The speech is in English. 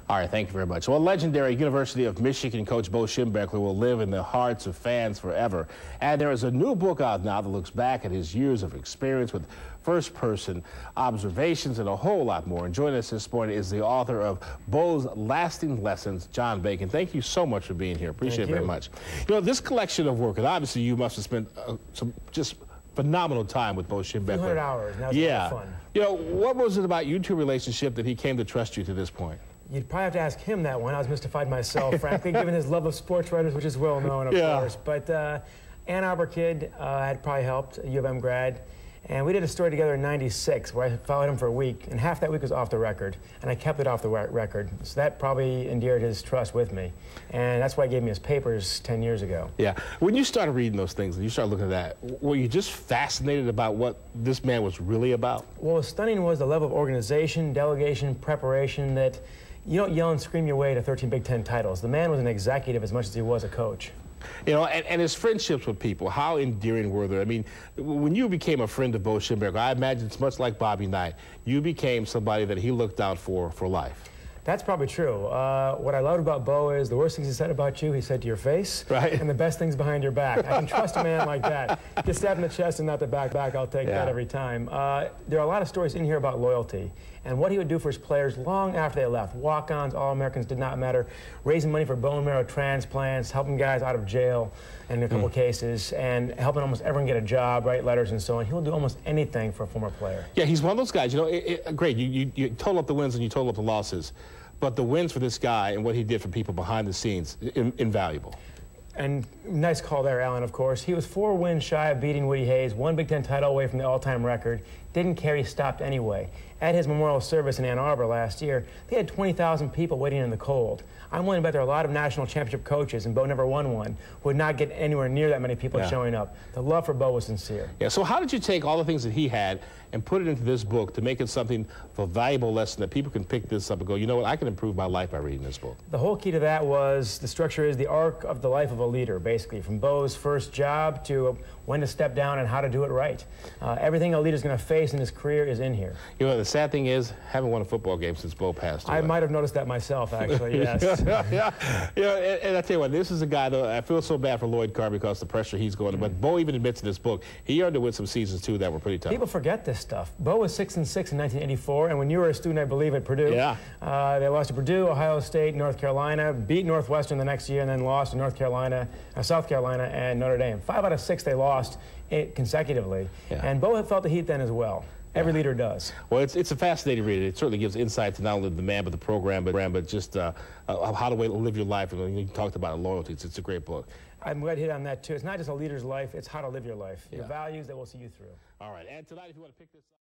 All right, thank you very much. Well, legendary University of Michigan coach Bo Schembechler will live in the hearts of fans forever. And there is a new book out now that looks back at his years of experience with first-person observations and a whole lot more. And joining us this morning is the author of Bo's Lasting Lessons, John Bacon. Thank you so much for being here. Appreciate it very much. You know, this collection of work, and obviously you must have spent some just phenomenal time with Bo Schembechler. 200 hours. That was a lot of fun. You know, what was it about you two relationship that he came to trust you to this point? You'd probably have to ask him that one. I was mystified myself, frankly, given his love of sports writers, which is well known, of course. But Ann Arbor kid had probably helped, a U of M grad. And we did a story together in '96 where I followed him for a week, and half that week was off the record, and I kept it off the record. So that probably endeared his trust with me. And that's why he gave me his papers 10 years ago. Yeah. When you started reading those things and you started looking at that, were you just fascinated about what this man was really about? Well, what's stunning was the level of organization, delegation, preparation that you don't yell and scream your way to 13 Big Ten titles. The man was an executive as much as he was a coach. You know, and his friendships with people, how endearing were they? I mean, when you became a friend of Bo Schembechler, I imagine it's much like Bobby Knight. You became somebody that he looked out for life. That's probably true. What I loved about Bo is the worst things he said about you, he said to your face. Right. And the best things behind your back. I can trust a man like that. Get stabbed in the chest and not the back, I'll take that every time. There are a lot of stories in here about loyalty and what he would do for his players long after they left. Walk-ons, All-Americans, did not matter. Raising money for bone marrow transplants, helping guys out of jail in a couple cases, and helping almost everyone get a job, write letters and so on. He'll do almost anything for a former player. Yeah, he's one of those guys, you know, great, you total up the wins and you total up the losses, but the wins for this guy and what he did for people behind the scenes, invaluable. And nice call there, Alan, of course. He was 4 wins shy of beating Woody Hayes, 1 Big Ten title away from the all-time record. Didn't care, he stopped anyway. At his memorial service in Ann Arbor last year, they had 20,000 people waiting in the cold. I'm willing to bet there are a lot of national championship coaches, and Bo never won one, would not get anywhere near that many people showing up. The love for Bo was sincere. Yeah, so how did you take all the things that he had and put it into this book to make it something of a valuable lesson that people can pick this up and go, you know what, I can improve my life by reading this book? The whole key to that was the structure is the arc of the life of a leader, basically, from Bo's first job to when to step down and how to do it right. Everything a leader's going to face in his career is in here. You know, the sad thing is, haven't won a football game since Bo passed away. I might have noticed that myself, actually, yes. You know, and I tell you what, this is a guy, though, I feel so bad for Lloyd Carr because the pressure he's going to, but Bo even admits in this book, he earned it with some seasons, too, that were pretty tough. People forget this stuff. Bo was 6-6 in 1984, and when you were a student, I believe, at Purdue, they lost to Purdue, Ohio State, North Carolina, beat Northwestern the next year, and then lost to North Carolina, South Carolina, and Notre Dame. 5 out of 6 they lost consecutively, and Bo had felt the heat then as well. Every leader does. Well, it's a fascinating read. It certainly gives insight to not only the man, but the program, but just how to live your life. And you talked about loyalty. It's a great book. I'm glad to hit on that, too. It's not just a leader's life. It's how to live your life. The values that will see you through. All right. And tonight, if you want to pick this up.